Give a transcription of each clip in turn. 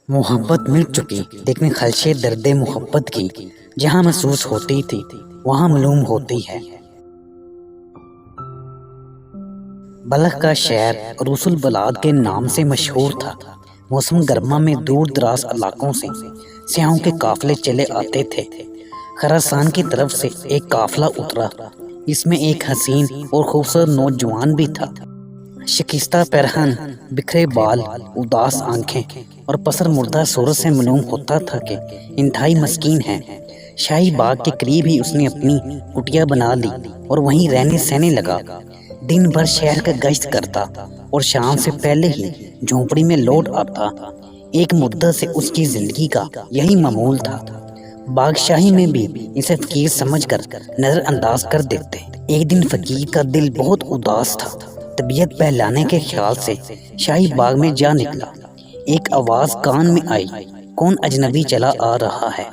محبت مل چکی لیکن خلشے درد محبت کی جہاں محسوس ہوتی تھی وہاں معلوم ہوتی ہے۔ بلخ کا شہر عروس البلاد کے نام سے مشہور تھا۔ موسم گرما میں دور دراز علاقوں سے سیاحوں کے قافلے چلے آتے تھے۔ خراسان کی طرف سے ایک قافلہ اترا، اس میں ایک حسین اور خوبصورت نوجوان بھی تھا۔ شکستہ پیرہن، بکھرے بال، اداس آنکھیں اور پسر مردہ صورت سے معلوم ہوتا تھا کہ انتہائی مسکین ہے۔ شاہی باغ کے قریب ہی اس نے اپنی کٹیا بنا لی اور وہیں رہنے سہنے لگا۔ دن بھر شہر کا گشت کرتا اور شام سے پہلے ہی جھونپڑی میں لوٹ آتا۔ ایک مدت سے اس کی زندگی کا یہی معمول تھا۔ بادشاہی میں بھی اسے فقیر سمجھ کر نظر انداز کر دیتے۔ ایک دن فقیر کا دل بہت اداس تھا۔ طبیعت بہلانے کے خیال سے شاہی باغ میں جا نکلا۔ ایک آواز کان میں آئی، کون اجنبی چلا آ رہا ہے؟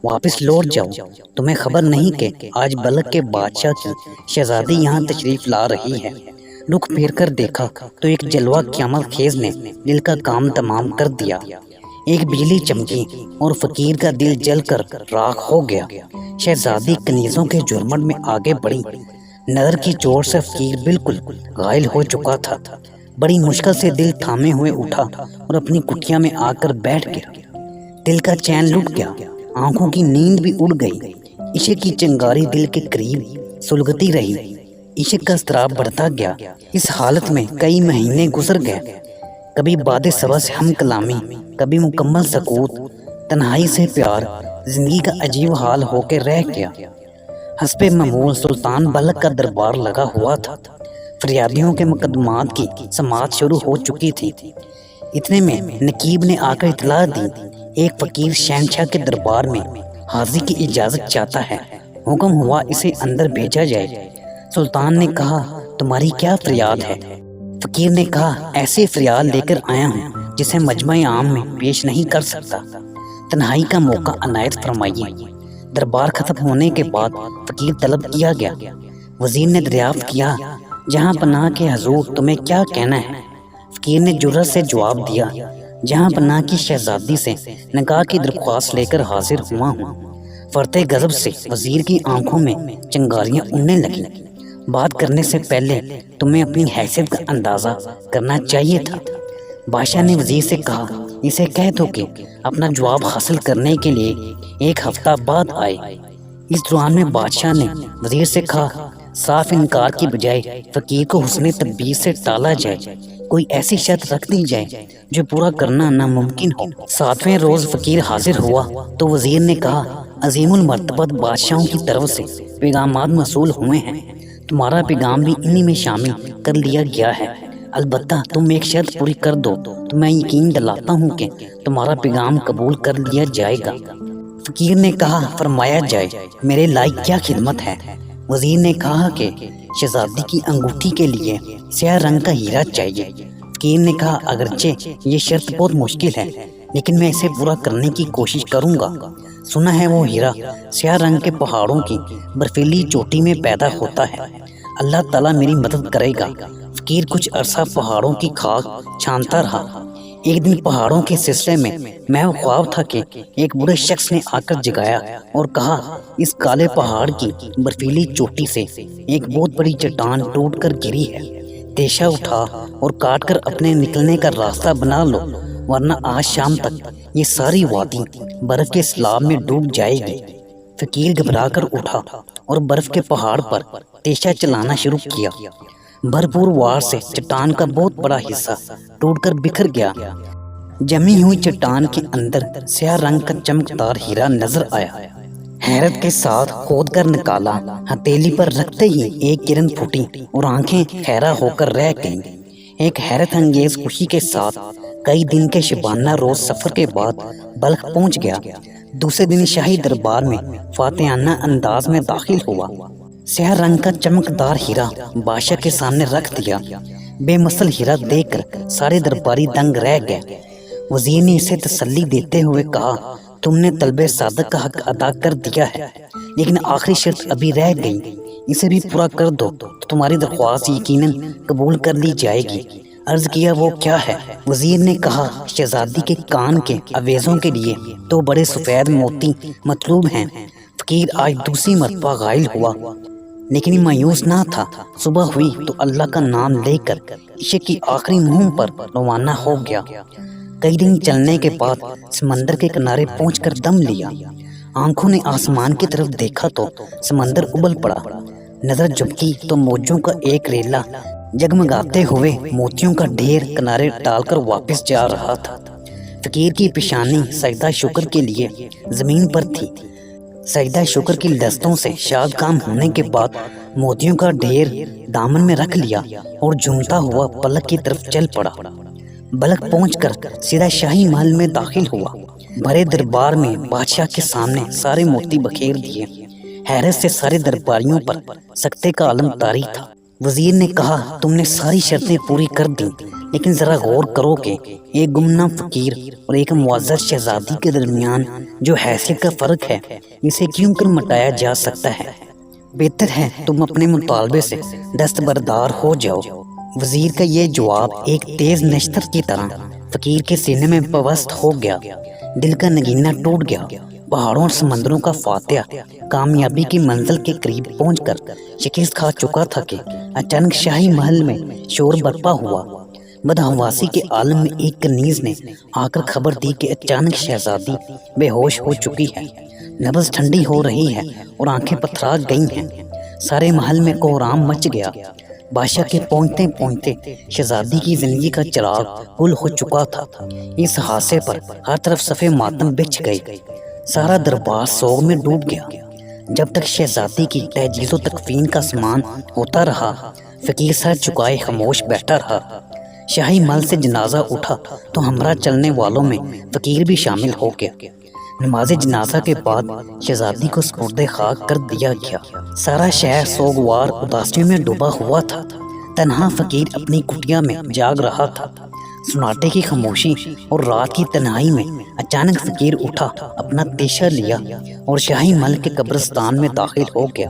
واپس لوٹ جاؤ، تمہیں خبر نہیں کہ آج بلخ کے بادشاہ کی شہزادی یہاں تشریف لا رہی ہے۔ رخ پھیر کر دیکھا تو ایک جلوہ قیامت خیز نے دل کا کام تمام کر دیا۔ ایک بجلی چمکی اور فقیر کا دل جل کر راکھ ہو گیا۔ شہزادی کنیزوں کے جھرمٹ میں آگے بڑھی۔ نظر کی چوٹ سے فقیر بالکل غائل ہو چکا تھا۔ بڑی مشکل سے دل تھامے ہوئے اٹھا اور اپنی کٹیا میں آ کر بیٹھ گیا۔ دل کا چین لٹ گیا، آنکھوں کی نیند بھی اڑ گئی۔ عشق کی چنگاری دل کے قریب سلگتی رہی۔ عشق کا اضطراب بڑھتا گیا۔ اس حالت میں کئی مہینے گزر گئے۔ کبھی باد صبا سے ہم کلامی، کبھی مکمل سکوت۔ تنہائی سے پیار زندگی کا عجیب حال ہو کے رہ گیا۔ حسب معمول سلطان بلخ کا دربار لگا ہوا تھا۔ فریادیوں کے مقدمات کی سماعت شروع ہو چکی تھی۔ اتنے میں نقیب نے آ کر اطلاع دی، ایک فقیر شہنشاہ کے دربار میں حاضری کی اجازت چاہتا ہے، حکم ہوا اسے اندر بھیجا جائے۔ سلطان نے کہا، تمہاری کیا فریاد ہے؟ فقیر نے کہا، ایسے فریاد لے کر آیا ہوں جسے مجمع عام میں پیش نہیں کر سکتا، تنہائی کا موقع عنایت فرمائیے۔ دربار ختم ہونے کے بعد فقیر طلب کیا گیا۔ وزیر نے دریافت کیا، جہاں پناہ کے حضور تمہیں کیا کہنا ہے؟ فقیر نے جرأت سے جواب دیا، جہاں پناہ کی شہزادی سے نکاح کی درخواست لے کر حاضر ہوا ہوں۔ فرط غضب سے وزیر کی آنکھوں میں چنگاریاں اڑنے لگیں۔ بات کرنے سے پہلے تمہیں اپنی حیثیت کا اندازہ کرنا چاہیے تھا۔ بادشاہ نے وزیر سے کہا، اسے کہہ دو کہ اپنا جواب حاصل کرنے کے لیے ایک ہفتہ بعد آئے۔ اس دوران میں بادشاہ نے وزیر سے کہا، صاف انکار کی بجائے فقیر کو حسن تدبیر سے ٹالا جائے، کوئی ایسی شرط رکھ دی جائے جو پورا کرنا ناممکن ہو۔ 7ویں روز فقیر حاضر ہوا تو وزیر نے کہا، عظیم المرتبت بادشاہوں کی طرف سے پیغامات موصول ہوئے ہیں، تمہارا پیغام بھی انہی میں شامل کر لیا گیا ہے، البتہ تم ایک شرط پوری کر دو تو میں یقین دلاتا ہوں کہ تمہارا پیغام قبول کر لیا جائے گا۔ فقیر نے کہا، فرمایا جائے، میرے لائق کیا خدمت ہے؟ وزیر نے کہا کہ شہزادی کی انگوٹھی کے لیے سیاہ رنگ کا ہیرا چاہیے۔ فقیر نے کہا، اگرچہ یہ شرط بہت مشکل ہے لیکن میں اسے پورا کرنے کی کوشش کروں گا۔ سنا ہے وہ ہیرا سیاہ رنگ کے پہاڑوں کی برفیلی چوٹی میں پیدا ہوتا ہے، اللہ تعالیٰ میری مدد کرے گا۔ فقیر کچھ عرصہ پہاڑوں کی خاک چھانتا رہا۔ ایک دن پہاڑوں کے سلسلے میں محو خواب تھا کہ ایک بڑے شخص نے آ کر جگایا اور کہا، اس کالے پہاڑ کی برفیلی چوٹی سے ایک بہت بڑی چٹان ٹوٹ کر گری ہے، تیشہ اٹھا اور کاٹ کر اپنے نکلنے کا راستہ بنا لو، ورنہ آج شام تک یہ ساری وادی برف کے سیلاب میں ڈوب جائے گی۔ فقیر گھبرا کر اٹھا اور برف کے پہاڑ پر تیشہ چلانا شروع کیا۔ بھرپور وار سے چٹان کا بہت بڑا حصہ ٹوٹ کر بکھر گیا۔ جمی ہوئی چٹان کے اندر سیاہ رنگ کا چمکدار ہیرا نظر آیا۔ حیرت کے ساتھ کھود کر نکالا، ہتھیلی پر رکھتے ہی ایک کرن پھوٹی اور آنکھیں خیرہ ہو کر رہ گئیں۔ ایک حیرت انگیز خوشی کے ساتھ کئی دن کے شبانہ روز سفر کے بعد بلخ پہنچ گیا۔ دوسرے دن شاہی دربار میں فاتحانہ انداز میں داخل ہوا۔ سیاہ رنگ کا چمکدار ہیرا بادشاہ کے سامنے رکھ دیا۔ بے مثل ہیرا دیکھ کر سارے درباری دنگ رہ گئے۔ وزیر نے اسے تسلی دیتے ہوئے کہا، تم نے طلب صادق کا حق ادا کر دیا ہے، لیکن آخری شرط ابھی رہ گئی، اسے بھی پورا کر دو تو تمہاری درخواست یقیناً قبول کر لی جائے گی۔ عرض کیا وہ کیا ہے؟ وزیر نے کہا شہزادی کے کان کے اویزوں کے لیے 2 بڑے سفید موتی مطلوب ہیں۔ فقیر آج دوسری مرتبہ غائل ہوا لیکن مایوس نہ تھا۔ صبح ہوئی تو اللہ کا نام لے کر عشق کی آخری مہم پر روانہ ہو گیا۔ کئی دن چلنے کے بعد سمندر کے کنارے پہنچ کر دم لیا۔ آنکھوں نے آسمان کی طرف دیکھا تو سمندر ابل پڑا۔ نظر جھپکی تو موجوں کا ایک ریلا جگمگاتے ہوئے موتیوں کا ڈھیر کنارے ڈال کر واپس جا رہا تھا۔ فقیر کی پیشانی سجدہ شکر کے لیے زمین پر تھی۔ سجدہ شکر کی دستوں سے شاد کام ہونے کے بعد موتیوں کا ڈھیر دامن میں رکھ لیا اور جھومتا ہوا بلک کی طرف چل پڑا۔ بلک پہنچ کر سیدھا شاہی محل میں داخل ہوا۔ بڑے دربار میں بادشاہ کے سامنے سارے موتی بکھیر دیے۔ حیرت سے سارے درباریوں پر سکتے کا عالم طاری تھا۔ وزیر نے کہا تم نے ساری شرطیں پوری کر دیں لیکن ذرا غور کرو کہ ایک گمنام فقیر اور ایک معزز شہزادی کے درمیان جو حیثیت کا فرق ہے اسے کیوں کر مٹایا جا سکتا ہے؟ بہتر ہے تم اپنے مطالبے سے دستبردار ہو جاؤ۔ وزیر کا یہ جواب ایک تیز نشتر کی طرح فقیر کے سینے میں پیوست ہو گیا۔ دل کا نگینہ ٹوٹ گیا۔ پہاڑوں اور سمندروں کا فاتح کامیابی کی منزل کے قریب پہنچ کر شکست کھا چکا تھا کہ اچانک شاہی محل میں شور برپا ہوا۔ بدحواسی کے عالم میں ایک کنیز نے آ کر خبر دی کہ اچانک شہزادی بے ہوش ہو چکی ہے، نبض ٹھنڈی ہو رہی ہے اور آنکھیں پتھرا گئی ہیں۔ سارے محل میں کوہرام مچ گیا۔ بادشاہ کے پہنچتے پہنچتے شہزادی کی زندگی کا چراغ گل ہو چکا تھا۔ اس حادثے پر ہر طرف صفے ماتم بچھ گئے۔ سارا دربار سوگ میں ڈوب گیا۔ جب تک شہزادی کی تجہیز و تکفین کا سامان ہوتا رہا فقیر سر جھکائے خاموش بیٹھا رہا۔ شاہی محل سے جنازہ اٹھا تو ہمراہ چلنے والوں میں فقیر بھی شامل ہو گیا۔ نماز جنازہ کے بعد شہزادی کو سپرد خاک کر دیا گیا۔ سارا شہر سوگوار اداسیوں میں ڈوبا ہوا تھا۔ تنہا فقیر اپنی کٹیا میں جاگ رہا تھا۔ سناٹے کی خاموشی اور رات کی تنہائی میں اچانک فقیر اٹھا، اپنا تیشہ لیا اور شاہی محل کے قبرستان میں داخل ہو گیا۔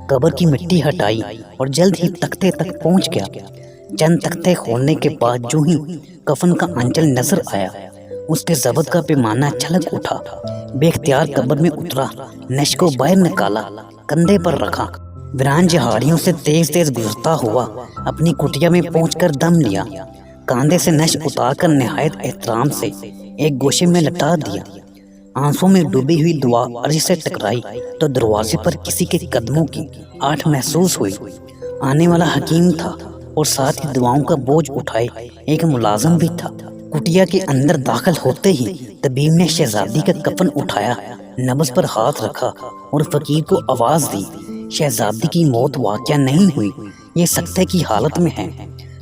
قبر کی مٹی ہٹائی اور جلد ہی تختے تک پہنچ گیا۔ چند تختے کھولنے کے بعد جو ہی کفن کا آنچل نظر آیا اس کے ضبط کا پیمانہ چھلک اٹھا۔ بے اختیار قبر میں اترا، نش کو باہر نکالا، کندھے پر رکھا، ویران جہاڑیوں سے تیز تیز گزرتا ہوا اپنی کٹیا میں پہنچ کر دم لیا۔ کاندھے سے نش اتار کر نہایت احترام سے ایک گوشے میں لٹا دیا۔ آنسوں میں ڈوبی ہوئی دعا عرش سے ٹکرائی تو دروازے پر کسی کے قدموں کی آہٹ محسوس ہوئی۔ آنے والا حکیم تھا اور ساتھ ہی دعاؤں کا بوجھ اٹھائے ایک ملازم بھی تھا۔ کٹیا کے اندر داخل ہوتے ہی طبیب نے شہزادی کا کفن اٹھایا، نبض پر ہاتھ رکھا اور فقیر کو آواز دی، شہزادی کی موت واقعہ نہیں ہوئی، یہ سکتے کی حالت میں ہے۔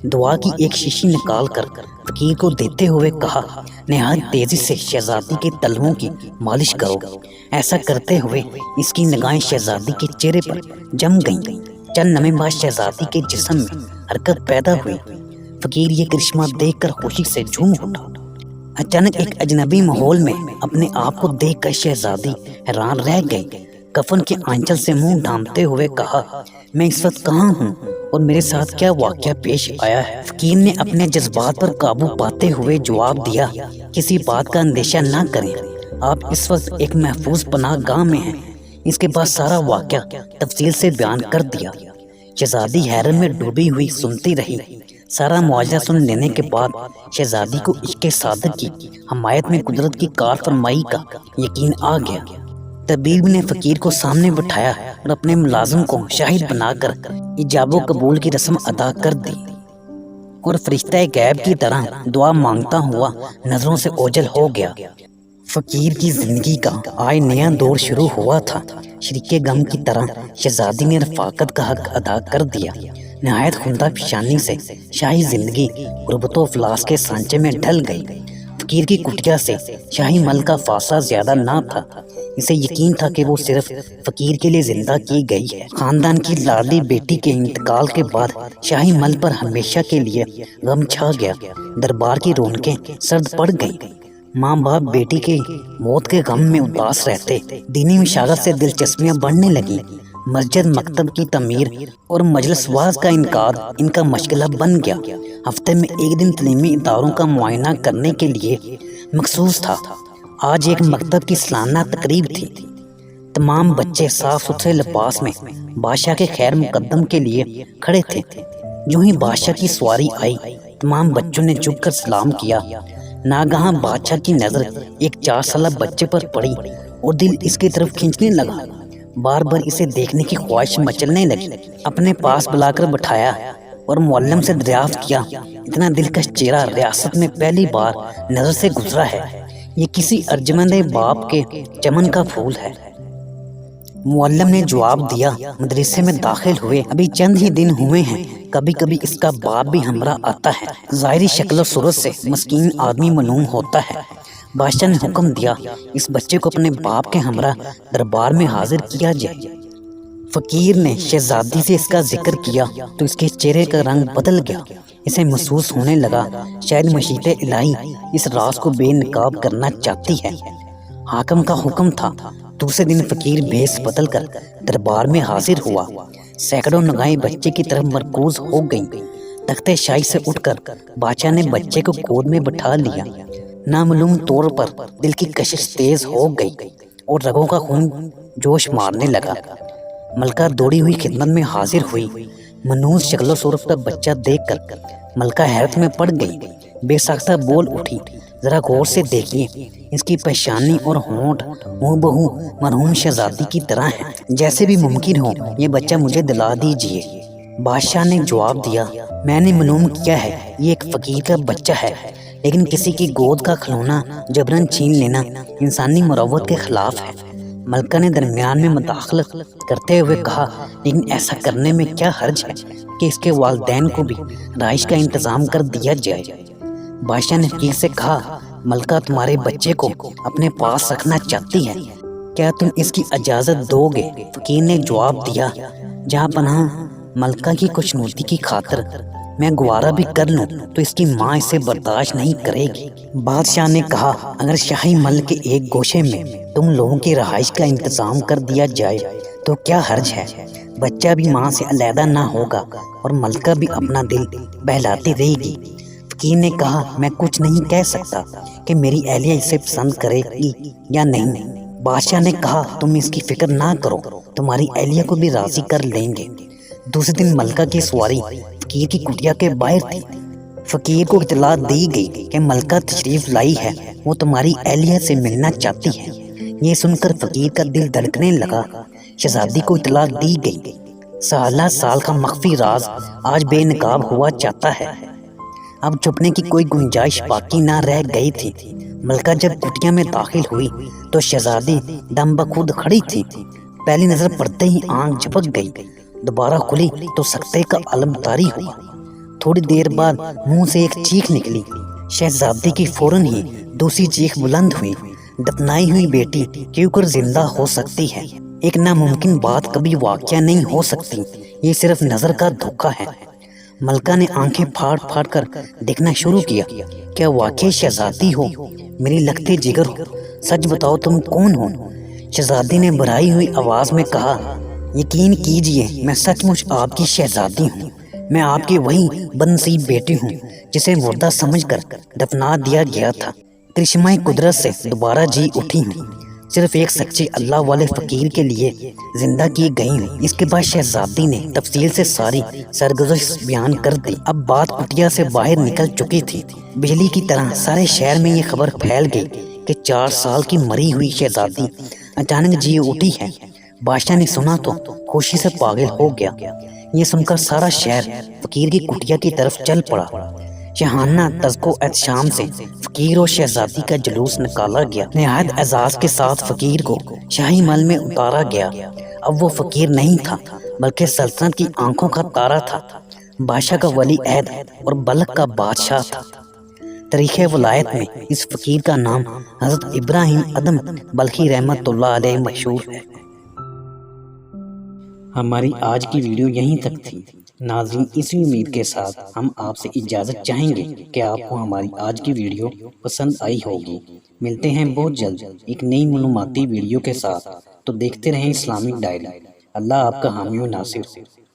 دعا کی ایک شیشی نکال کر فقیر کو دیتے ہوئے کہا، نہایت تیزی سے شہزادی کے تلووں کی مالش کرو۔ ایسا کرتے ہوئے اس کی نگاہیں شہزادی کے چہرے پر جم گئیں۔ چند لمحے بعد شہزادی کے جسم میں حرکت پیدا ہوئی۔ فقیر یہ کرشمہ دیکھ کر خوشی سے جھوم اٹھا۔ اچانک ایک اجنبی ماحول میں اپنے آپ کو دیکھ کر شہزادی حیران رہ گئی۔ کفن کے آنچل سے منہ ڈھانپتے ہوئے کہا، میں اس وقت کہاں ہوں اور میرے ساتھ کیا واقعہ پیش آیا ہے؟ فقیر نے اپنے جذبات پر قابو پاتے ہوئے جواب دیا، کسی بات کا اندیشہ نہ کریں، آپ اس وقت ایک محفوظ پناہ گاہ میں ہیں۔ اس کے بعد سارا واقعہ تفصیل سے بیان کر دیا۔ شہزادی حیرت میں ڈوبی ہوئی سنتی رہی۔ سارا معاجزہ سن لینے کے بعد شہزادی کو عشق صادق کی حمایت میں قدرت کی کار فرمائی کا یقین آ گیا۔ طبیب نے فقیر کو سامنے بٹھایا اور اپنے ملازم کو شاہد بنا کر ایجاب و قبول کی رسم ادا کر دی اور فرشتہ غیب کی طرح دعا مانگتا ہوا نظروں سے اوجھل ہو گیا۔ فقیر کی زندگی کا آج نیا دور شروع ہوا تھا۔ شریک غم کی طرح شہزادی نے رفاقت کا حق ادا کر دیا۔ نہایت خندہ پیشانی سے شاہی زندگی غربت و افلاس کے سانچے میں ڈھل گئی۔ فقیر کی کٹیا سے شاہی محل کا فاصلہ زیادہ نہ تھا۔ اسے یقین تھا کہ وہ صرف فقیر کے لیے زندہ کی گئی ہے۔ خاندان کی لاڈلی بیٹی کے انتقال کے بعد شاہی محل پر ہمیشہ کے لیے غم چھا گیا۔ دربار کی رونقیں سرد پڑ گئیں۔ ماں باپ بیٹی کے موت کے غم میں اداس رہتے۔ دینی مشاغت سے دلچسپیاں بڑھنے لگیں۔ مسجد مکتب کی تعمیر اور مجلس واز کا انعقاد ان کا مشغلہ بن گیا۔ ہفتے میں ایک دن تعلیمی اداروں کا معائنہ کرنے کے لیے مخصوص تھا۔ آج ایک مکتب کی سالانہ تقریب تھی۔ تمام بچے صاف ستھرے لباس میں بادشاہ کے خیر مقدم کے لیے کھڑے تھے۔ یوں ہی بادشاہ کی سواری آئی، تمام بچوں نے جھک کر سلام کیا۔ ناگہاں بادشاہ کی نظر ایک 4 سالہ بچے پر پڑی اور دل اس کی طرف کھینچنے لگا۔ بار بار اسے دیکھنے کی خواہش مچلنے لگی۔ اپنے پاس بلا کر بٹھایا اور معلم سے دریافت کیا، اتنا دلکش چہرہ ریاست میں پہلی بار نظر سے گزرا ہے، یہ کسی ارجمند باپ کے چمن کا پھول ہے؟ معلم نے جواب دیا، مدرسے میں داخل ہوئے ابھی چند ہی دن ہوئے ہیں، کبھی کبھی اس کا باپ بھی ہمراہ آتا ہے، ظاہری شکل و صورت سے مسکین آدمی معلوم ہوتا ہے۔ بادشاہ نے حکم دیا، اس بچے کو اپنے باپ کے ہمراہ دربار میں حاضر کیا جائے۔ فقیر نے شہزادی سے اس کا ذکر کیا تو اس کے چہرے کا رنگ بدل گیا۔ اسے محسوس ہونے لگا شاید مشیت الہی اس راز کو بے نقاب کرنا چاہتی ہے۔ حاکم کا حکم تھا۔ دوسرے دن فقیر بھیس بدل کر دربار میں حاضر ہوا۔ سینکڑوں نگاہیں بچے کی طرف مرکوز ہو گئیں۔ تخت شاہی سے اٹھ کر بادشاہ نے بچے کو گود میں بٹھا لیا۔ نامعلوم طور پر دل کی کشش تیز ہو گئی اور رگوں کا خون جوش مارنے لگا۔ ملکہ دوڑی ہوئی خدمت میں حاضر ہوئی۔ منحوس شکل و صورت کا بچہ دیکھ کر ملکہ حیرت میں پڑ گئی، بے ساختہ بول اٹھی، ذرا غور سے دیکھیے، اس کی پیشانی اور ہونٹ ہو بہو مرحوم شہزادی کی طرح ہیں، جیسے بھی ممکن ہو یہ بچہ مجھے دلا دیجیے۔ بادشاہ نے جواب دیا، میں نے معلوم کیا ہے یہ ایک فقیر کا بچہ ہے، لیکن کسی کی گود کا کھلونا جبراً چھین لینا انسانی مروت کے خلاف ہے۔ ملکہ نے درمیان میں مداخلت کرتے ہوئے کہا، لیکن ایسا کرنے میں کیا حرج ہے کہ اس کے والدین کو بھی رہائش کا انتظام کر دیا جائے۔ بادشاہ نے فقیر سے کہا، ملکہ تمہارے بچے کو اپنے پاس رکھنا چاہتی ہے، کیا تم اس کی اجازت دو گے؟ فقیر نے جواب دیا، جہاں پناہ ملکہ کی خوشنودی کی خاطر میں گوارا بھی کر لوں تو اس کی ماں اسے برداشت نہیں کرے گی۔ بادشاہ نے کہا، اگر شاہی محل کے ایک گوشے میں تم لوگوں کی رہائش کا انتظام کر دیا جائے تو کیا حرج ہے؟ بچہ بھی ماں سے علیحدہ نہ ہوگا اور ملکہ بھی اپنا دل بہلاتی رہے گی۔ فقیر نے کہا، میں کچھ نہیں کہہ سکتا کہ میری اہلیہ اسے پسند کرے گی یا نہیں۔ بادشاہ نے کہا، تم اس کی فکر نہ کرو، تمہاری اہلیہ کو بھی راضی کر لیں گے۔ دوسرے دن ملکہ کی سواری فقیر کی کٹیا کے باہر تھی۔ فقیر کو اطلاع دی گئی کہ ملکہ تشریف لائی ہے، وہ تمہاری اہلیہ سے ملنا چاہتی ہے۔ یہ سن کر فقیر کا دل دھڑکنے لگا۔ شہزادی کو اطلاع دی گئی، سالہ سال کا مخفی راز آج بے نقاب ہوا چاہتا ہے۔ اب چھپنے کی کوئی گنجائش باقی نہ رہ گئی تھی۔ ملکہ جب کٹیا میں داخل ہوئی تو شہزادی دم بخود کھڑی تھی۔ پہلی نظر پڑتے ہی آنکھ جھپک گئی، دوبارہ کھلی تو سکتے کا عالم طاری ہوا۔ تھوڑی دیر بعد منہ سے ایک چیخ نکلی۔ شہزادی کی فوراً ہی دوسری چیخ بلند ہوئی، دفنائی ہوئی بیٹی کیوں کر زندہ ہو سکتی ہے؟ ایک ناممکن بات کبھی واقعہ نہیں ہو سکتی، یہ صرف نظر کا دھوکہ ہے۔ ملکہ نے آنکھیں پھاڑ پھاڑ کر دیکھنا شروع کیا، کیا واقعی شہزادی ہو؟ میری لگتے جگر ہو، سچ بتاؤ تم کون ہو؟ شہزادی نے بھرائی ہوئی آواز میں کہا، یقین کیجئے میں سچ مچ آپ کی شہزادی ہوں، میں آپ کی وہی بدنصیب بیٹی ہوں جسے مردہ سمجھ کر دفنا دیا گیا تھا۔ کرشمہ قدرت سے دوبارہ جی اٹھی ہوں، صرف ایک سچے اللہ والے فقیر کے لیے زندہ کی گئی ہوں۔ اس کے بعد شہزادی نے تفصیل سے ساری سرگزشت بیان کر دی۔ اب بات کٹیا سے باہر نکل چکی تھی۔ بجلی کی طرح سارے شہر میں یہ خبر پھیل گئی کہ 4 سال کی مری ہوئی شہزادی اچانک جی اٹھی ہے۔ بادشاہ نے سنا تو خوشی سے پاگل ہو گیا۔ یہ سن کر سارا شہر فقیر کی کٹیا کی طرف چل پڑا۔ شاہانہ تزک و احتشام سے فقیر اور شہزادی کا جلوس نکالا گیا۔ نہایت اعزاز کے ساتھ فقیر کو شاہی محل میں اتارا گیا۔ اب وہ فقیر نہیں تھا بلکہ سلطنت کی آنکھوں کا تارا تھا، بادشاہ کا ولی عہد اور بلخ کا بادشاہ تھا۔ تاریخ ولایت میں اس فقیر کا نام حضرت ابراہیم ادم بلخی رحمۃ اللہ علیہ مشہور ہے۔ ہماری آج کی ویڈیو یہیں تک تھی۔ ناظرین، اسی امید کے ساتھ ہم آپ سے اجازت چاہیں گے کہ آپ کو ہماری آج کی ویڈیو پسند آئی ہوگی۔ ملتے ہیں بہت جلد ایک نئی معلوماتی ویڈیو کے ساتھ، تو دیکھتے رہیں اسلامک ڈائری۔ اللہ آپ کا حامی و ناصر ہو۔